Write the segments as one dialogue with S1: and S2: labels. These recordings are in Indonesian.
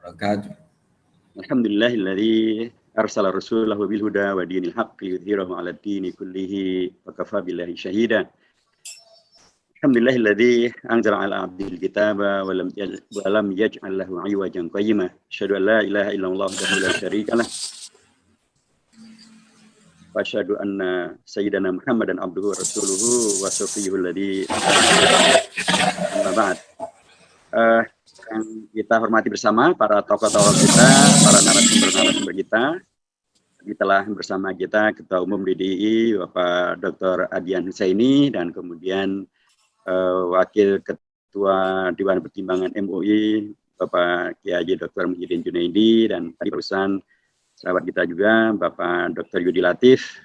S1: wabarakatuh.
S2: Alhamdulillahilladzi arsala rasulahu bil huda wa dinil haqqi yudhhirahu 'ala ad-dini kullihi wa kafa billahi shahida. Alhamdulillahilladzi anzala 'ala 'abdihil kitaba wa lam yaj'al lahu 'iwajan qayyima. Asyhadu an la ilaha illallah wahdahu la syarika lah. Wa asyhadu anna sayyidana Muhammadan abduhu wa rasuluhu wa shafi'ul ladzi amma ba'd. Yang kita hormati bersama para tokoh-tokoh kita, para narasumber kita. Telah bersama kita Ketua Umum DDI Bapak Dr. Adian Husaini dan kemudian Wakil Ketua Dewan Pertimbangan MUI Bapak Kiai Haji Dr. Muhyiddin Junaidi, dan tadi perusahaan sahabat kita juga Bapak Dr. Yudi Latif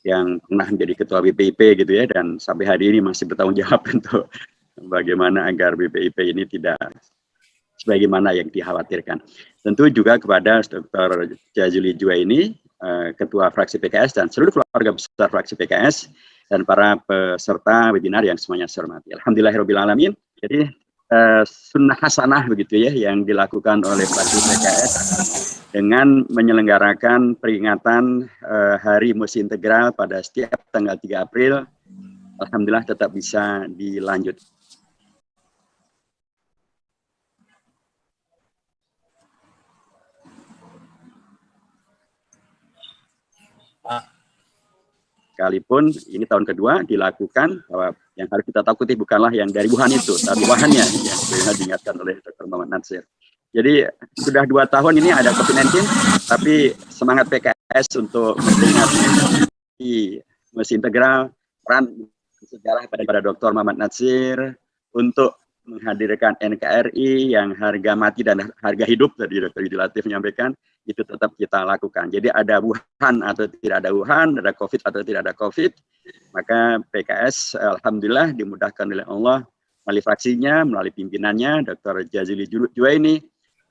S2: yang pernah menjadi Ketua BPIP gitu ya, dan sampai hari ini masih bertanggung jawab untuk bagaimana agar BPIP ini tidak sebagaimana yang dikhawatirkan. Tentu juga kepada Dr. Jazuli Juwaini, Ketua Fraksi PKS dan seluruh keluarga besar Fraksi PKS dan para peserta webinar yang semuanya saya hormati. Alhamdulillahirrahmanirrahim. Jadi sunnah hasanah begitu ya yang dilakukan oleh Fraksi PKS dengan menyelenggarakan peringatan Hari Musi Integral pada setiap tanggal 3 April. Alhamdulillah tetap bisa dilanjut. Sekalipun ini tahun kedua dilakukan, bahwa yang harus kita takuti bukanlah yang dari Wuhan itu, tapi Wuhannya yang sudah diingatkan oleh Dr. Muhammad Natsir. Jadi sudah 2 tahun ini ada COVID-19, tapi semangat PKS untuk memperingati Musi Integral, peran sejarah pada Dr. Muhammad Natsir untuk menghadirkan NKRI yang harga mati dan harga hidup, tadi Dr. Yudi Latif menyampaikan, itu tetap kita lakukan. Jadi ada Wuhan atau tidak ada Wuhan, ada COVID atau tidak ada COVID, maka PKS alhamdulillah dimudahkan oleh Allah melalui fraksinya, melalui pimpinannya Dr. Jazuli Juwaini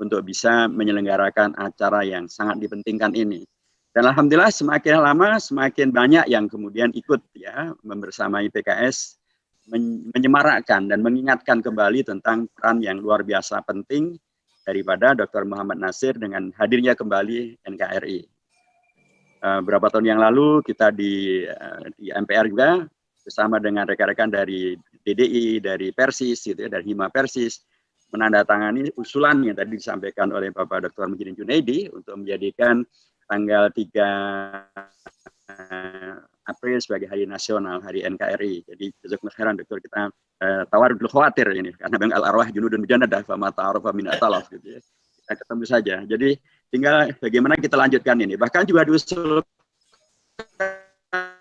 S2: untuk bisa menyelenggarakan acara yang sangat dipentingkan ini. Dan alhamdulillah semakin lama semakin banyak yang kemudian ikut ya membersamai PKS menyemarakkan dan mengingatkan kembali tentang peran yang luar biasa penting daripada Dr. Muhammad Natsir dengan hadirnya kembali NKRI. Beberapa tahun yang lalu kita di MPR juga bersama dengan rekan-rekan dari DDI, dari Persis, gitu ya, dari Hima Persis, menandatangani usulan yang tadi disampaikan oleh Bapak Dr. Muhyiddin Junaidi untuk menjadikan tanggal 3 April sebagai hari nasional, hari NKRI. Jadi jazakumullah khairan Dokter, kita tawar dulu khawatir ini karena memang al-arwah junudun mujannadah fama ta'arafa min atalaf gitu ya. Kita ketemu saja. Jadi tinggal bagaimana kita lanjutkan ini. Bahkan juga diusulkan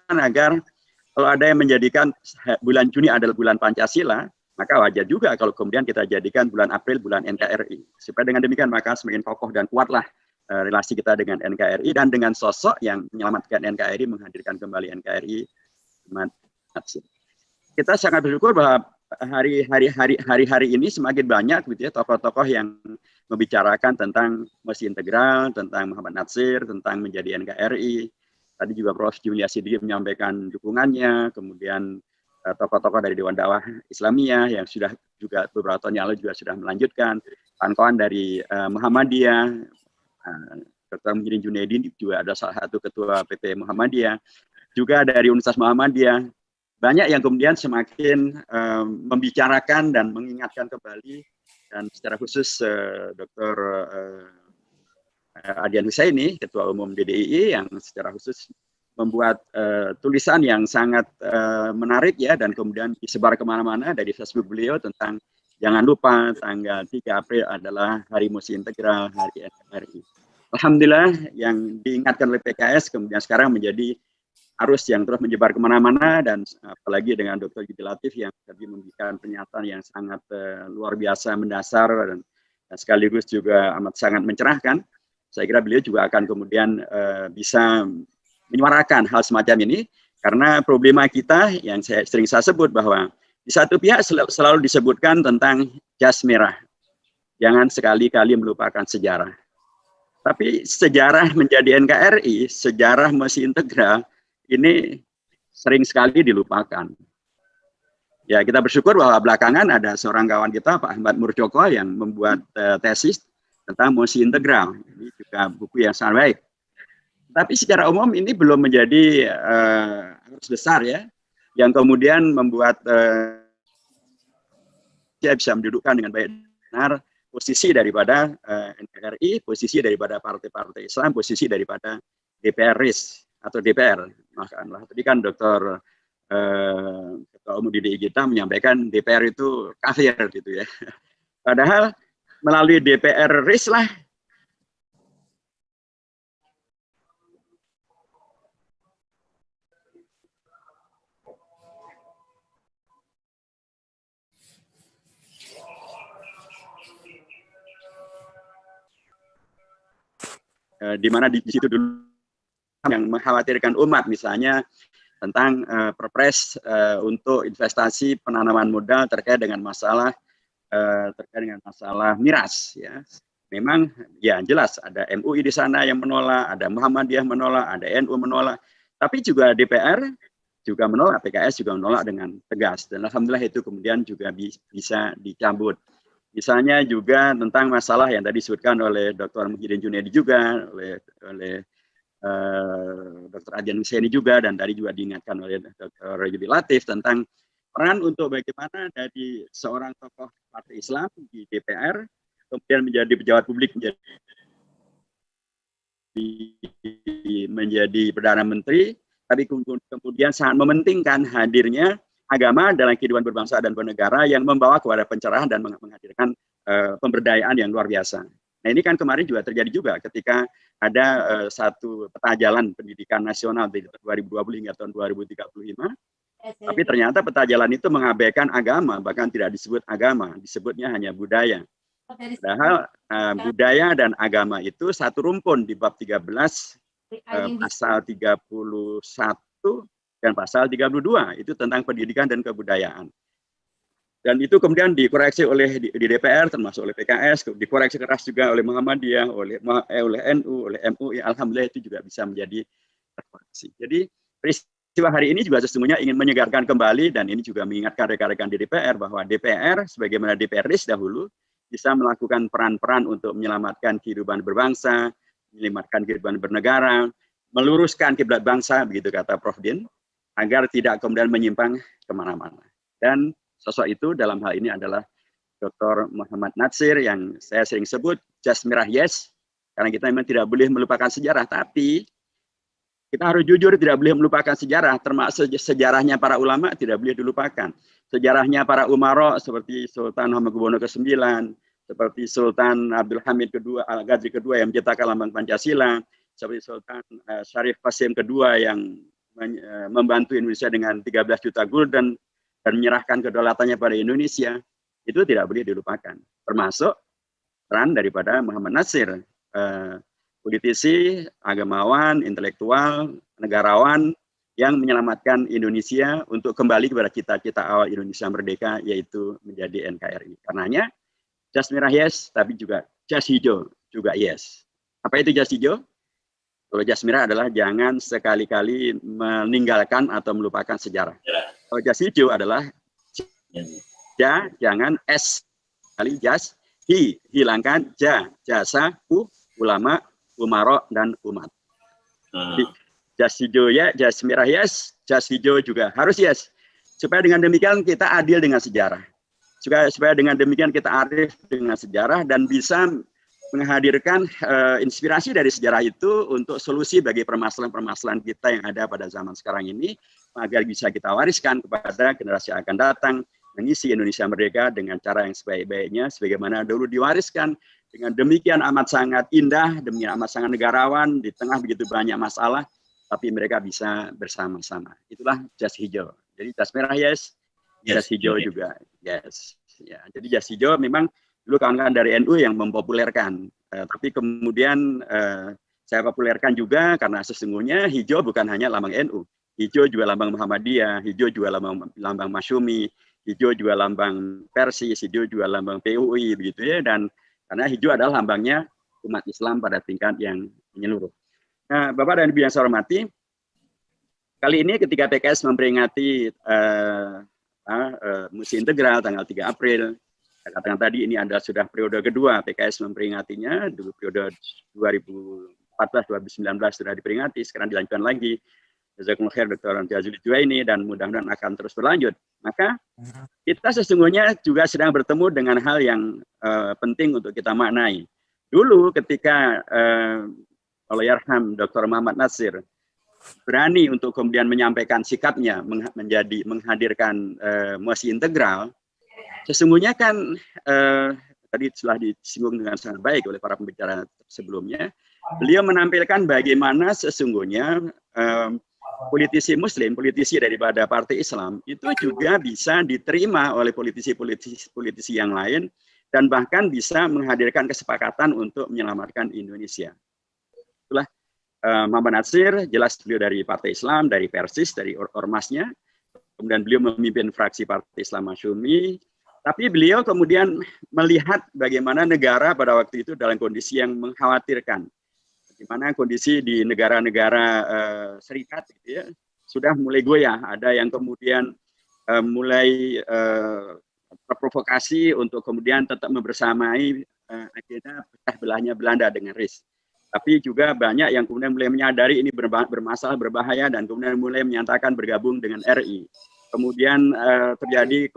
S2: agar kalau ada yang menjadikan bulan Juni adalah bulan Pancasila, maka wajar juga kalau kemudian kita jadikan bulan April bulan NKRI. Supaya dengan demikian maka semakin kokoh dan kuatlah relasi kita dengan NKRI dan dengan sosok yang menyelamatkan NKRI, menghadirkan kembali NKRI. Kita sangat bersyukur bahwa hari-hari ini semakin banyak gitu ya tokoh-tokoh yang membicarakan tentang Musi Integral, tentang Muhammad Natsir, tentang menjadi NKRI. Tadi juga Prof. Julia Siddiq menyampaikan dukungannya, kemudian tokoh-tokoh dari Dewan Dakwah Islamiyah yang sudah juga beberapa tahun yang lalu juga sudah melanjutkan, kawan-kawan dari Muhammadiyah, Dr. Muhyiddin Junaidi juga ada salah satu ketua PP Muhammadiyah, juga dari Universitas Muhammadiyah. Banyak yang kemudian semakin membicarakan dan mengingatkan kembali, dan secara khusus Dr. Adian Husaini, Ketua Umum DDI, yang secara khusus membuat tulisan yang sangat menarik ya, dan kemudian disebar kemana-mana dari Facebook beliau tentang jangan lupa tanggal 3 April adalah Hari Musi Integral, Hari NKRI. Alhamdulillah yang diingatkan oleh PKS kemudian sekarang menjadi arus yang terus menyebar kemana-mana, dan apalagi dengan Dr. Yudi Latif yang tadi memberikan pernyataan yang sangat luar biasa, mendasar, dan sekaligus juga amat sangat mencerahkan. Saya kira beliau juga akan kemudian bisa menyuarakan hal semacam ini, karena problema kita yang sering saya sebut bahwa di satu pihak selalu disebutkan tentang jas merah. Jangan sekali-kali melupakan sejarah. Tapi sejarah menjadi NKRI, sejarah Musi Integral, ini sering sekali dilupakan. Ya, kita bersyukur bahwa belakangan ada seorang kawan kita, Pak Ahmad Murjoko, yang membuat tesis tentang mosi integral. Ini juga buku yang sangat baik. Tapi secara umum ini belum menjadi arus besar ya, yang kemudian membuat dia bisa mendudukkan dengan baik benar posisi daripada NKRI, posisi daripada partai-partai Islam, posisi daripada DPR RIS atau DPR. Makanlah. Tadi kan Dr. Ketua Umum DDI kita menyampaikan DPR itu kafir gitu ya. Padahal melalui DPR RIS lah di mana di situ dulu yang mengkhawatirkan umat, misalnya tentang perpres untuk investasi penanaman modal terkait dengan masalah miras ya. Memang ya jelas ada MUI di sana yang menolak, ada Muhammadiyah menolak, ada NU menolak, tapi juga DPR juga menolak, PKS juga menolak dengan tegas, dan alhamdulillah itu kemudian juga bisa dicabut. Misalnya juga tentang masalah yang tadi disebutkan oleh Dr. Muhyiddin Junaidi juga, oleh Dr. Adian Husseini juga, dan tadi juga diingatkan oleh Dr. Yudi Latif tentang peran untuk bagaimana dari seorang tokoh partai Islam di DPR, kemudian menjadi pejabat publik, menjadi Perdana Menteri, tapi kemudian sangat mementingkan hadirnya agama dalam kehidupan berbangsa dan bernegara yang membawa kepada pencerahan dan menghadirkan pemberdayaan yang luar biasa. Nah ini kan kemarin juga terjadi juga ketika ada satu peta jalan pendidikan nasional dari 2020 hingga tahun 2035, tapi ternyata peta jalan itu mengabaikan agama, bahkan tidak disebut agama, disebutnya hanya budaya. Padahal budaya dan agama itu satu rumpun di bab 13, pasal 31 dan pasal 32, itu tentang pendidikan dan kebudayaan. Dan itu kemudian dikoreksi oleh di DPR, termasuk oleh PKS, dikoreksi keras juga oleh Muhammadiyah, oleh NU, oleh MUI. Alhamdulillah itu juga bisa menjadi terkoreksi. Jadi peristiwa hari ini juga sesungguhnya ingin menyegarkan kembali, dan ini juga mengingatkan rekan-rekan di DPR bahwa DPR, sebagaimana DPR RIS dahulu, bisa melakukan peran-peran untuk menyelamatkan kehidupan berbangsa, menyelamatkan kehidupan bernegara, meluruskan kiblat bangsa, begitu kata Prof. Din, agar tidak kemudian menyimpang kemana-mana. Dan sosok itu dalam hal ini adalah Dr. Muhammad Natsir, yang saya sering sebut jas merah yes, karena kita memang tidak boleh melupakan sejarah, tapi kita harus jujur tidak boleh melupakan sejarah, termasuk sejarahnya para ulama tidak boleh dilupakan. Sejarahnya para umaro seperti Sultan Hamengkubuwono ke-9, seperti Sultan Abdul Hamid Al-Ghazali kedua yang menciptakan lambang Pancasila, seperti Sultan Syarif Qasim kedua yang membantu Indonesia dengan 13 juta gulden dan menyerahkan kedaulatannya pada Indonesia, itu tidak boleh dilupakan. Termasuk peran daripada Muhammad Natsir, politisi, agamawan, intelektual, negarawan yang menyelamatkan Indonesia untuk kembali kepada cita-cita awal Indonesia merdeka, yaitu menjadi NKRI. Karenanya jas merah yes, tapi juga jas hijau juga yes. Apa itu jas hijau? Kalau jas merah adalah jangan sekali-kali meninggalkan atau melupakan sejarah. Kalau jas hijau adalah jangan S kali jas, hilangkan jasa, ulama, umaro, dan umat. Jadi, jas hijau ya, jas merah yes, jas hijau juga harus yes. Supaya dengan demikian kita adil dengan sejarah. Supaya dengan demikian kita arif dengan sejarah dan bisa menghadirkan inspirasi dari sejarah itu untuk solusi bagi permasalahan-permasalahan kita yang ada pada zaman sekarang ini, agar bisa kita wariskan kepada generasi yang akan datang, mengisi Indonesia merdeka dengan cara yang sebaik-baiknya, sebagaimana dulu diwariskan dengan demikian amat sangat indah, demikian amat sangat negarawan, di tengah begitu banyak masalah, tapi mereka bisa bersama-sama. Itulah jas hijau. Jadi jas merah yes, jas hijau juga yes. Ya, jadi jas hijau memang dulu kawan-kawan dari NU yang mempopulerkan, tapi kemudian saya populerkan juga karena sesungguhnya hijau bukan hanya lambang NU, hijau juga lambang Muhammadiyah, hijau juga lambang Masyumi, hijau juga lambang Persis, hijau juga lambang PUI, begitu ya, dan karena hijau adalah lambangnya umat Islam pada tingkat yang menyeluruh. Nah, Bapak dan Ibu yang saya hormati, kali ini ketika PKS memperingati Musi integral tanggal 3 April. Saya katakan tadi ini adalah sudah periode kedua PKS memperingatinya, dulu periode 2014-2019 sudah diperingati, sekarang dilanjutkan lagi. Jazakumullah khair Dr. Jazuli Juwaini, dan mudah-mudahan akan terus berlanjut. Maka kita sesungguhnya juga sedang bertemu dengan hal yang penting untuk kita maknai. Dulu ketika Allahyarham Dr. Muhammad Natsir berani untuk kemudian menyampaikan sikapnya menghadirkan muasi integral, sesungguhnya kan tadi telah disinggung dengan sangat baik oleh para pembicara sebelumnya, beliau menampilkan bagaimana sesungguhnya politisi Muslim, politisi daripada partai Islam itu juga bisa diterima oleh politisi yang lain dan bahkan bisa menghadirkan kesepakatan untuk menyelamatkan Indonesia. Itulah Muhammad Natsir, jelas beliau dari partai Islam, dari Persis, dari ormasnya, kemudian beliau memimpin fraksi Partai Islam Masyumi, tapi beliau kemudian melihat bagaimana negara pada waktu itu dalam kondisi yang mengkhawatirkan. Bagaimana kondisi di negara-negara serikat gitu ya, sudah mulai goyah. Ada yang kemudian mulai terprovokasi untuk kemudian tetap membersamai agenda pecah belahnya Belanda dengan RIS. Tapi juga banyak yang kemudian mulai menyadari ini bermasalah, berbahaya, dan kemudian mulai menyatakan bergabung dengan RI. Kemudian terjadi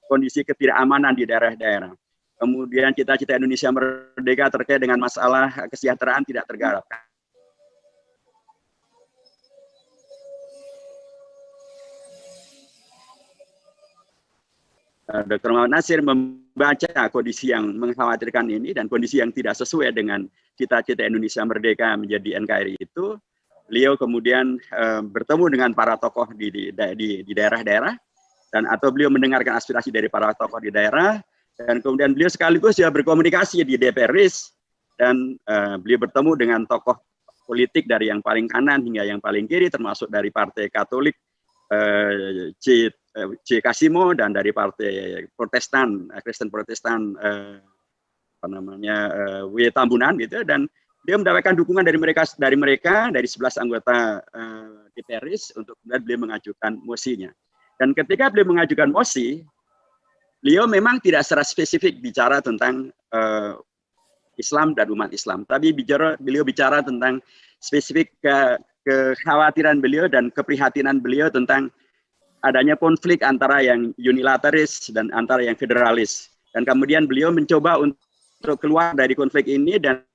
S2: kondisi ketidakamanan di daerah-daerah. Kemudian cita-cita Indonesia merdeka terkait dengan masalah kesejahteraan tidak tergarap. Dr. Muhammad Natsir membaca kondisi yang mengkhawatirkan ini dan kondisi yang tidak sesuai dengan cita-cita Indonesia merdeka menjadi NKRI itu, beliau kemudian bertemu dengan para tokoh di daerah-daerah, dan atau beliau mendengarkan aspirasi dari para tokoh di daerah, dan kemudian beliau sekaligus ya berkomunikasi di DPR RIS, dan beliau bertemu dengan tokoh politik dari yang paling kanan hingga yang paling kiri, termasuk dari Partai Katolik C. Kasimo, dan dari Partai Protestan, Kristen Protestan W. Tambunan gitu, dan dia mendapatkan dukungan dari mereka dari 11 anggota DPR RIS untuk kemudian beliau mengajukan mosinya. Dan ketika beliau mengajukan mosi, beliau memang tidak secara spesifik bicara tentang Islam dan umat Islam, tapi beliau bicara tentang spesifik kekhawatiran beliau dan keprihatinan beliau tentang adanya konflik antara yang unilateralis dan antara yang federalis. Dan kemudian beliau mencoba untuk keluar dari konflik ini dan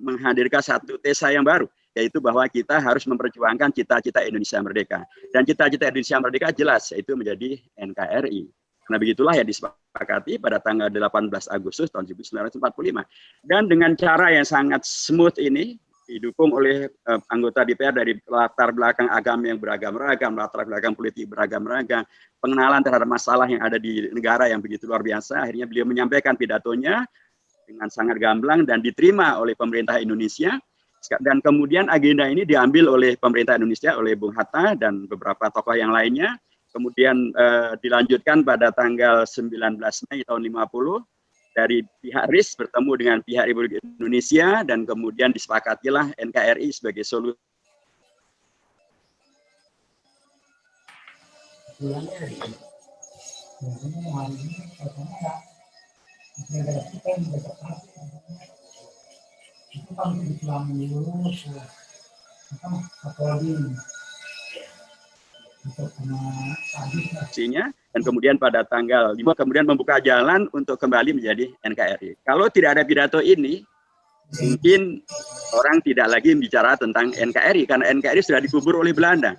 S2: menghadirkan satu tesa yang baru, yaitu bahwa kita harus memperjuangkan cita-cita Indonesia merdeka. Dan cita-cita Indonesia merdeka jelas, yaitu menjadi NKRI. Nah, begitulah yang disepakati pada tanggal 18 Agustus tahun 1945. Dan dengan cara yang sangat smooth ini, didukung oleh anggota DPR dari latar belakang agama yang beragam-ragam, latar belakang politik beragam-ragam, pengenalan terhadap masalah yang ada di negara yang begitu luar biasa. Akhirnya beliau menyampaikan pidatonya dengan sangat gamblang dan diterima oleh pemerintah Indonesia. Dan kemudian agenda ini diambil oleh pemerintah Indonesia, oleh Bung Hatta dan beberapa tokoh yang lainnya. Kemudian dilanjutkan pada tanggal 19 Mei tahun 50 dari pihak RIS bertemu dengan pihak Republik Indonesia, dan kemudian disepakatilah NKRI sebagai solusi. Dan kemudian pada tanggal 5 kemudian membuka jalan untuk kembali menjadi NKRI. Kalau tidak ada pidato ini, mungkin orang tidak lagi bicara tentang NKRI, karena NKRI sudah dikubur oleh Belanda.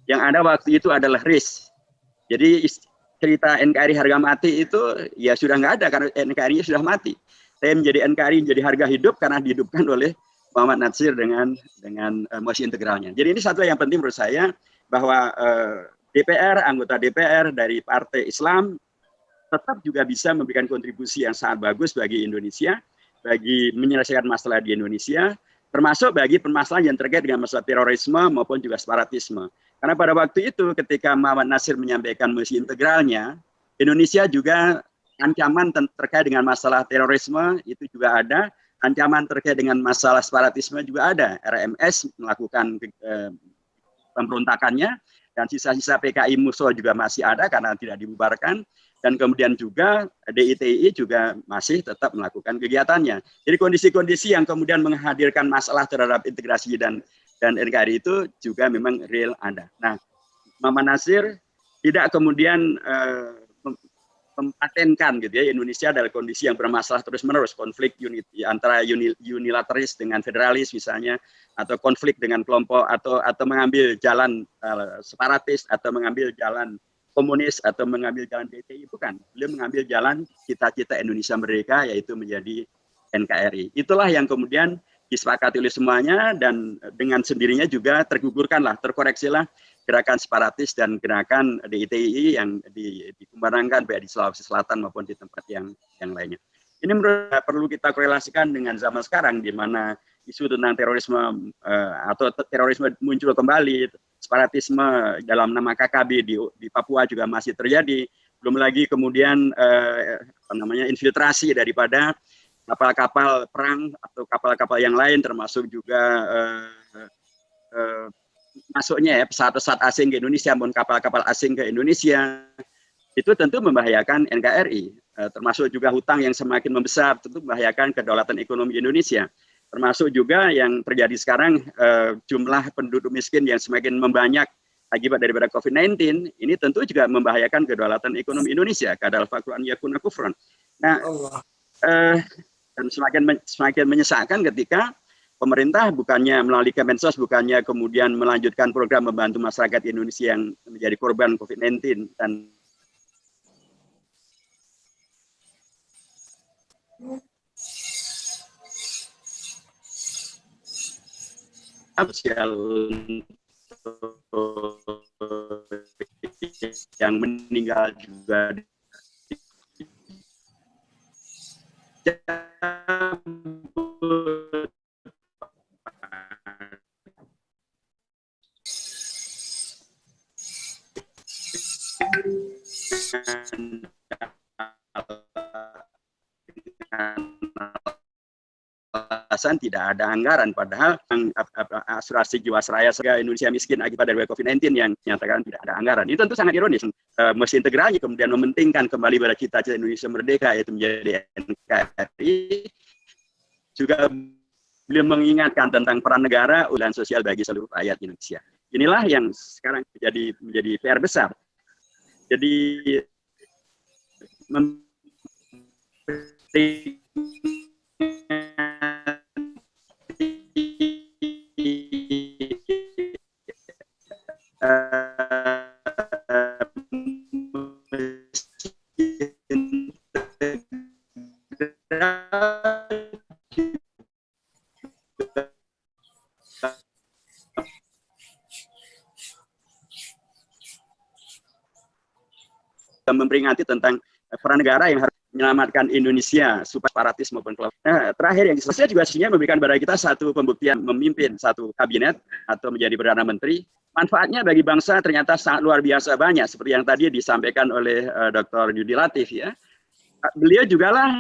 S2: Yang ada waktu itu adalah RIS. Jadi cerita NKRI harga mati itu ya sudah nggak ada, karena NKRI sudah mati. Saya menjadi NKRI menjadi harga hidup karena dihidupkan oleh Muhammad Natsir dengan mosi integralnya. Jadi ini satu yang penting menurut saya, bahwa DPR, anggota DPR dari Partai Islam tetap juga bisa memberikan kontribusi yang sangat bagus bagi Indonesia, bagi menyelesaikan masalah di Indonesia, termasuk bagi permasalahan yang terkait dengan masalah terorisme maupun juga separatisme. Karena pada waktu itu ketika Muhammad Natsir menyampaikan mosi integralnya, Indonesia juga ancaman terkait dengan masalah terorisme itu juga ada, ancaman terkait dengan masalah separatisme juga ada. RMS melakukan pemberontakannya, dan sisa-sisa PKI Muso juga masih ada karena tidak dibubarkan, dan kemudian juga DITI juga masih tetap melakukan kegiatannya. Jadi kondisi-kondisi yang kemudian menghadirkan masalah terhadap integrasi dan NKRI itu juga memang real ada. Nah, Muhammad Natsir tidak kemudian mempatenkan gitu ya, Indonesia dalam kondisi yang bermasalah terus-menerus, konflik antara unilateralis dengan federalis misalnya, atau konflik dengan kelompok, atau mengambil jalan separatis, atau mengambil jalan komunis, atau mengambil jalan DTI. Bukan, beliau mengambil jalan cita-cita Indonesia merdeka, yaitu menjadi NKRI. Itulah yang kemudian disepakati oleh semuanya, dan dengan sendirinya juga terkoreksilah gerakan separatis dan gerakan DITI yang dikumandangkan baik di Sulawesi Selatan maupun di tempat yang lainnya. Ini menurut perlu kita korelasikan dengan zaman sekarang, di mana isu tentang terorisme atau terorisme muncul kembali, separatisme dalam nama KKB di Papua juga masih terjadi, belum lagi kemudian infiltrasi daripada kapal-kapal perang atau kapal-kapal yang lain, termasuk juga masuknya ya pesawat-pesawat asing ke Indonesia maupun kapal-kapal asing ke Indonesia, itu tentu membahayakan NKRI, termasuk juga hutang yang semakin membesar, tentu membahayakan kedaulatan ekonomi Indonesia, termasuk juga yang terjadi sekarang, jumlah penduduk miskin yang semakin membanyak akibat daripada COVID-19, ini tentu juga membahayakan kedaulatan ekonomi Indonesia, kadal faqru an yakuna kufran. Nah, dan semakin menyesakkan ketika pemerintah bukannya melalui Kemensos, bukannya kemudian melanjutkan program membantu masyarakat Indonesia yang menjadi korban COVID-19 dan sosial yang meninggal juga tidak ada anggaran, padahal asuransi Jiwasraya Indonesia miskin akibat dari COVID-19 yang menyatakan tidak ada anggaran. Itu tentu sangat ironis. Mesti integrasi kemudian mementingkan kembali pada cita-cita Indonesia merdeka, yaitu menjadi NKRI. Juga beliau mengingatkan tentang peran negara dan sosial bagi seluruh rakyat Indonesia. Inilah yang sekarang menjadi PR besar. Jadi memperingati tentang peran negara yang harus menyelamatkan Indonesia supaya separatis maupun kelompok. Nah, terakhir yang saya juga sebenarnya memberikan kepada kita satu pembuktian memimpin satu kabinet atau menjadi perdana menteri. Manfaatnya bagi bangsa ternyata sangat luar biasa banyak, seperti yang tadi disampaikan oleh Dr. Yudi Latif ya. Beliau juga lah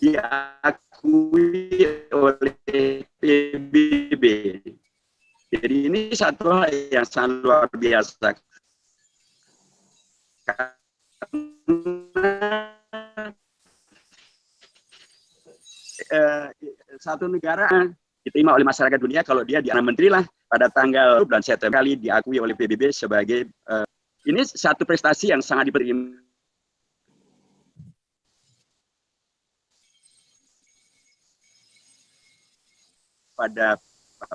S2: diakui oleh PBB. Jadi ini satu hal yang sangat luar biasa. Satu negara diterima oleh masyarakat dunia kalau dia Perdana Menteri lah pada tanggal bulan September kali diakui oleh PBB sebagai ini satu prestasi yang sangat diberi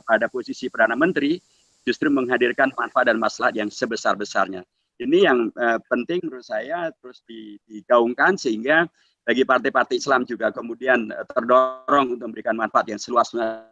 S2: pada posisi Perdana Menteri justru menghadirkan manfaat dan maslahat yang sebesar-besarnya. Ini yang penting menurut saya terus digaungkan sehingga bagi partai-partai Islam juga kemudian terdorong untuk memberikan manfaat yang seluas-luasnya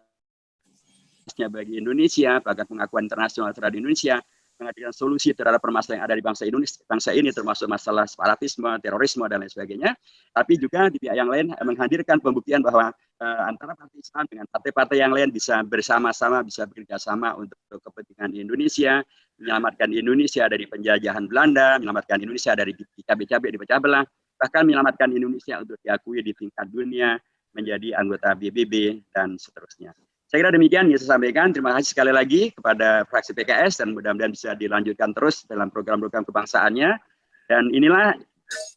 S2: bagi Indonesia, bahkan pengakuan internasional terhadap Indonesia, menghadirkan solusi terhadap permasalahan yang ada di bangsa ini, termasuk masalah separatisme, terorisme, dan lain sebagainya. Tapi juga di pihak yang lain menghadirkan pembuktian bahwa antara partai Islam dengan partai-partai yang lain bisa bersama-sama, bisa bekerja sama untuk kepentingan Indonesia, menyelamatkan Indonesia dari penjajahan Belanda, menyelamatkan Indonesia dari cabai-cabai dipecah belah, bahkan menyelamatkan Indonesia untuk diakui di tingkat dunia, menjadi anggota PBB, dan seterusnya. Saya kira demikian yang saya sampaikan. Terima kasih sekali lagi kepada fraksi PKS, dan mudah-mudahan bisa dilanjutkan terus dalam program-program kebangsaannya. Dan inilah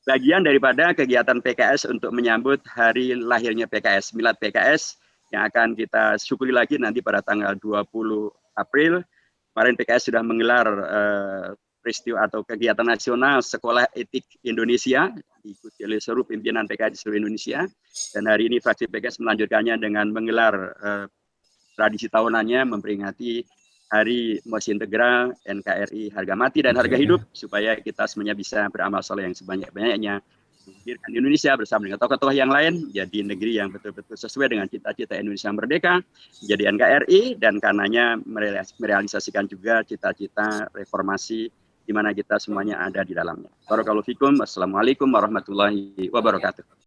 S2: bagian daripada kegiatan PKS untuk menyambut hari lahirnya PKS, Milad PKS, yang akan kita syukuri lagi nanti pada tanggal 20 April. Kemarin PKS sudah menggelar peristiwa atau kegiatan nasional Sekolah Etik Indonesia, diikuti oleh seluruh pimpinan PKS di seluruh Indonesia. Dan hari ini fraksi PKS melanjutkannya dengan menggelar tradisi tahunannya memperingati Hari Mosi Integral NKRI Harga Mati dan Harga Hidup, supaya kita semuanya bisa beramal soleh yang sebanyak-banyaknya, menghadirkan Indonesia bersama dengan tokoh-tokoh yang lain jadi negeri yang betul-betul sesuai dengan cita-cita Indonesia merdeka, jadi NKRI, dan karenanya merealisasikan juga cita-cita reformasi di mana kita semuanya ada di dalamnya. Barakallahu fikum. Assalamualaikum warahmatullahi wabarakatuh.